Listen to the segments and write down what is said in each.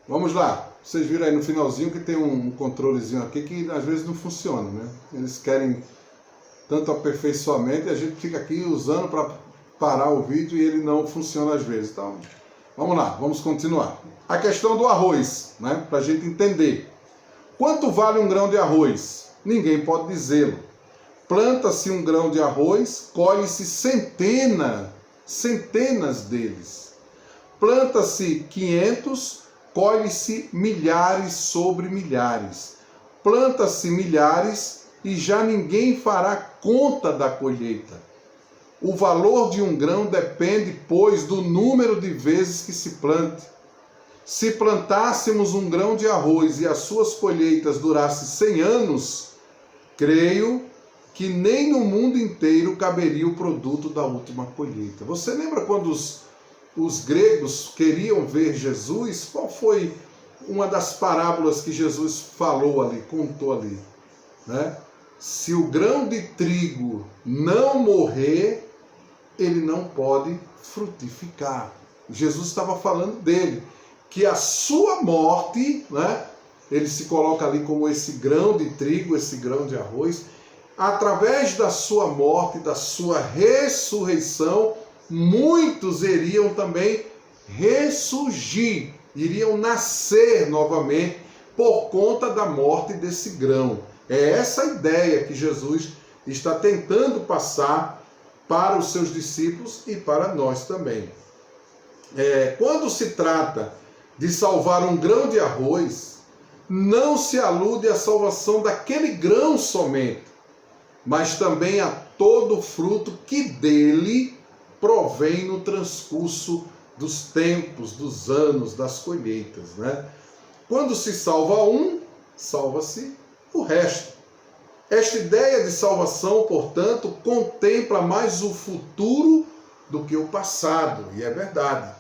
Vamos lá. Vocês viram aí no finalzinho que tem um controlezinho aqui que às vezes não funciona, né? Eles querem tanto aperfeiçoamento e a gente fica aqui usando para parar o vídeo e ele não funciona às vezes. Então, vamos lá, vamos continuar. A questão do arroz, né? Para a gente entender. Quanto vale um grão de arroz? Ninguém pode dizê-lo. Planta-se um grão de arroz, colhe-se centenas deles. Planta-se 500, colhe-se milhares sobre milhares. Planta-se milhares e já ninguém fará conta da colheita. O valor de um grão depende, pois, do número de vezes que se plante. Se plantássemos um grão de arroz e as suas colheitas durassem 100 anos, creio que nem no mundo inteiro caberia o produto da última colheita. Você lembra quando os gregos queriam ver Jesus? Qual foi uma das parábolas que Jesus falou ali, contou ali? Né? Se o grão de trigo não morrer, ele não pode frutificar. Jesus estava falando dele, que a sua morte, né? Ele se coloca ali como esse grão de trigo, esse grão de arroz, através da sua morte, da sua ressurreição, muitos iriam também ressurgir, iriam nascer novamente por conta da morte desse grão. É essa a ideia que Jesus está tentando passar para os seus discípulos e para nós também. Quando se trata de salvar um grão de arroz, não se alude à salvação daquele grão somente, mas também a todo fruto que dele provém no transcurso dos tempos, dos anos, das colheitas, né? Quando se salva um, salva-se o resto. Esta ideia de salvação, portanto, contempla mais o futuro do que o passado, e é verdade.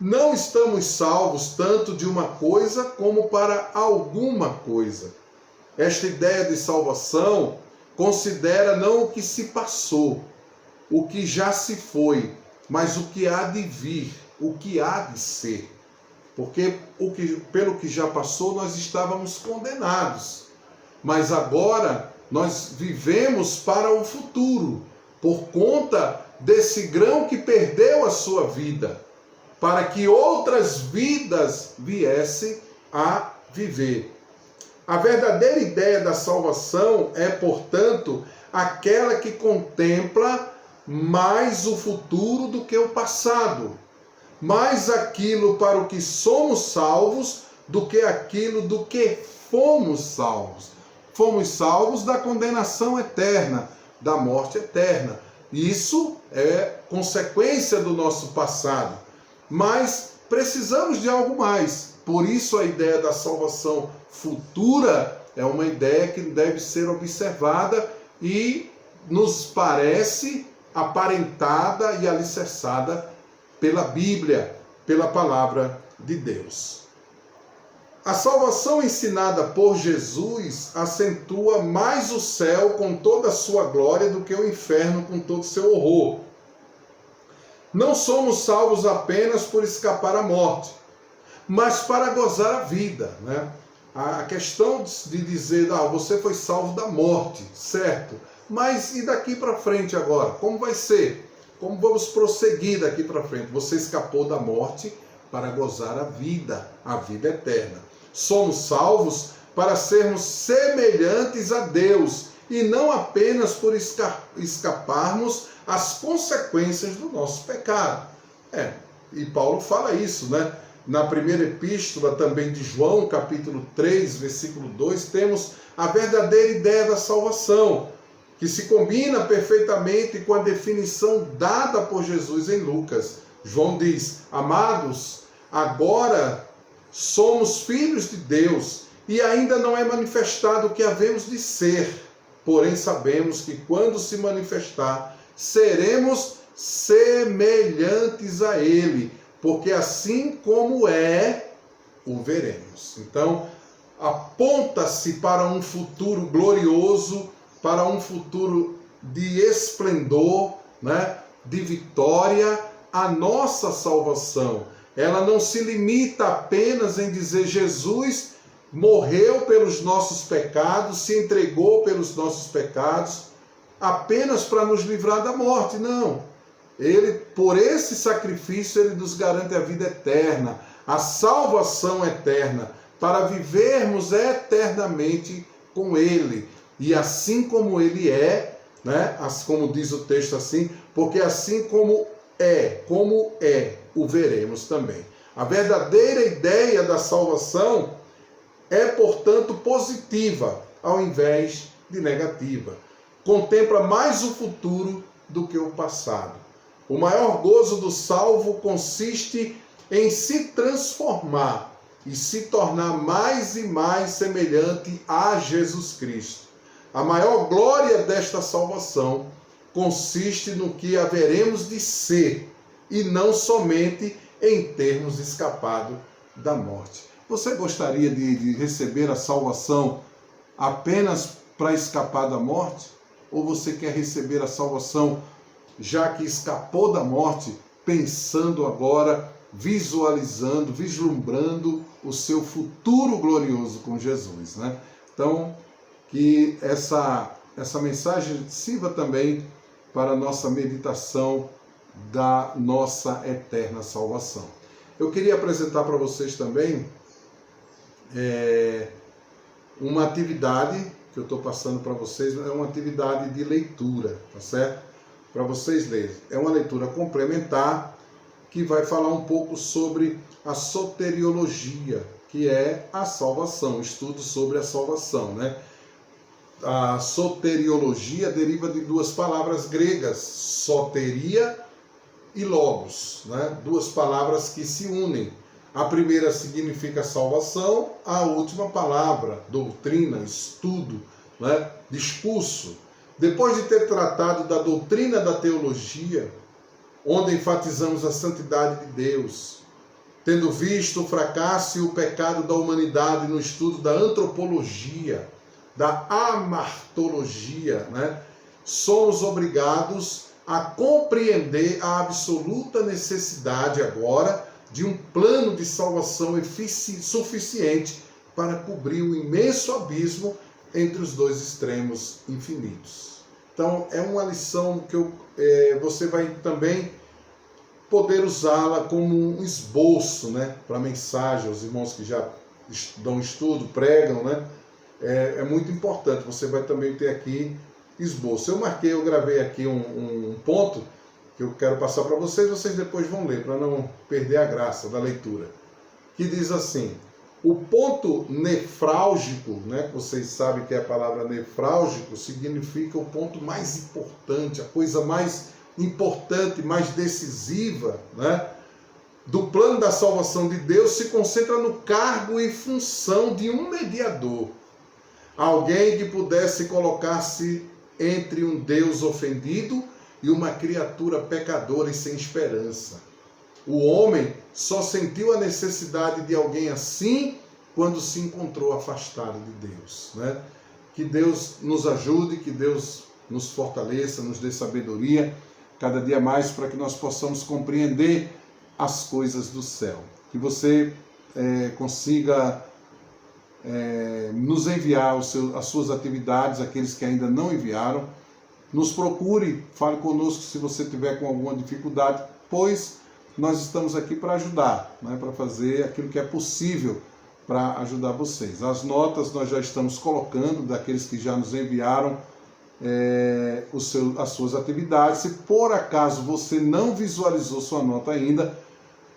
Não estamos salvos tanto de uma coisa como para alguma coisa. Esta ideia de salvação considera não o que se passou, o que já se foi, mas o que há de vir, o que há de ser. Porque pelo que já passou nós estávamos condenados, mas agora nós vivemos para o futuro, por conta desse grão que perdeu a sua vida, para que outras vidas viessem a viver. A verdadeira ideia da salvação é, portanto, aquela que contempla mais o futuro do que o passado, mais aquilo para o que somos salvos do que aquilo do que fomos salvos. Fomos salvos da condenação eterna, da morte eterna. Isso é consequência do nosso passado, mas precisamos de algo mais. Por isso a ideia da salvação futura é uma ideia que deve ser observada e nos parece aparentada e alicerçada pela Bíblia, pela palavra de Deus. A salvação ensinada por Jesus acentua mais o céu com toda a sua glória do que o inferno com todo o seu horror. Não somos salvos apenas por escapar à morte, mas para gozar a vida, né? A questão de dizer, você foi salvo da morte, certo? Mas e daqui para frente agora? Como vai ser? Como vamos prosseguir daqui para frente? Você escapou da morte para gozar a vida eterna. Somos salvos para sermos semelhantes a Deus e não apenas por escaparmos às consequências do nosso pecado. E Paulo fala isso, né? Na primeira epístola também de João, capítulo 3, versículo 2, temos a verdadeira ideia da salvação, que se combina perfeitamente com a definição dada por Jesus em Lucas. João diz: amados, agora somos filhos de Deus e ainda não é manifestado o que havemos de ser. Porém sabemos que quando se manifestar, seremos semelhantes a Ele, porque assim como é, o veremos. Então, aponta-se para um futuro glorioso, para um futuro de esplendor, né? De vitória, a nossa salvação. ela não se limita apenas em dizer Jesus morreu pelos nossos pecados, se entregou pelos nossos pecados, apenas para nos livrar da morte. Não. Ele, por esse sacrifício, ele nos garante a vida eterna, a salvação eterna, para vivermos eternamente com ele. E assim como ele é, né? Como diz o texto assim, porque assim como é, o veremos também. A verdadeira ideia da salvação é, portanto, positiva, ao invés de negativa. Contempla mais o futuro do que o passado. O maior gozo do salvo consiste em se transformar e se tornar mais e mais semelhante a Jesus Cristo. A maior glória desta salvação consiste no que haveremos de ser e não somente em termos escapado da morte. Você gostaria de receber a salvação apenas para escapar da morte? Ou você quer receber a salvação já que escapou da morte, pensando agora, visualizando, vislumbrando o seu futuro glorioso com Jesus, né? Então, que essa mensagem sirva também para a nossa meditação da nossa eterna salvação. Eu queria apresentar para vocês também uma atividade que eu estou passando para vocês, é uma atividade de leitura, tá certo? Para vocês lerem. É uma leitura complementar que vai falar um pouco sobre a soteriologia, que é a salvação, estudo sobre a salvação, né? A soteriologia deriva de duas palavras gregas, soteria e logos, né? Duas palavras que se unem. A primeira significa salvação, a última palavra, doutrina, estudo, né? Discurso. Depois de ter tratado da doutrina da teologia, onde enfatizamos a santidade de Deus, tendo visto o fracasso e o pecado da humanidade no estudo da antropologia, da amartologia, né? Somos obrigados a compreender a absoluta necessidade agora de um plano de salvação suficiente para cobrir o imenso abismo entre os dois extremos infinitos. Então, é uma lição que você vai também poder usá-la como um esboço, né, para a mensagem, os irmãos que já dão estudo, pregam, né? É muito importante, você vai também ter aqui esboço. Eu gravei aqui um ponto que eu quero passar para vocês depois vão ler, para não perder a graça da leitura, que diz assim: o ponto nefrálgico, né, vocês sabem que a palavra nefrálgico significa o ponto mais importante, a coisa mais importante, mais decisiva, né, do plano da salvação de Deus se concentra no cargo e função de um mediador. Alguém que pudesse colocar-se entre um Deus ofendido e uma criatura pecadora e sem esperança. O homem só sentiu a necessidade de alguém assim quando se encontrou afastado de Deus, né? Que Deus nos ajude, que Deus nos fortaleça, nos dê sabedoria cada dia mais para que nós possamos compreender as coisas do céu. Que você consiga nos enviar as suas atividades, aqueles que ainda não enviaram. Nos procure, fale conosco se você tiver com alguma dificuldade, pois nós estamos aqui para ajudar, né, para fazer aquilo que é possível para ajudar vocês. As notas nós já estamos colocando, daqueles que já nos enviaram as suas atividades. Se por acaso você não visualizou sua nota ainda,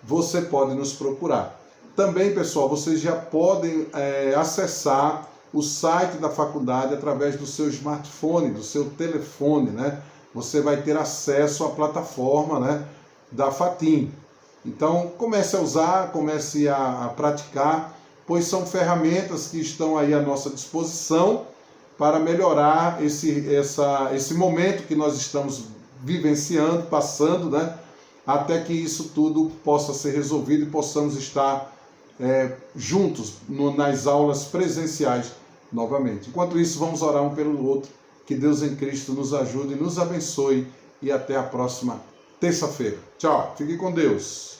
você pode nos procurar. Também, pessoal, vocês já podem acessar o site da faculdade através do seu smartphone, do seu telefone, né? Você vai ter acesso à plataforma, né, da Fatim. Então, comece a usar, comece a praticar, pois são ferramentas que estão aí à nossa disposição para melhorar esse momento que nós estamos vivenciando, passando, né, até que isso tudo possa ser resolvido e possamos estar juntos nas aulas presenciais novamente. Enquanto isso, vamos orar um pelo outro. Que Deus em Cristo nos ajude e nos abençoe. E até a próxima terça-feira. Tchau. Fique com Deus.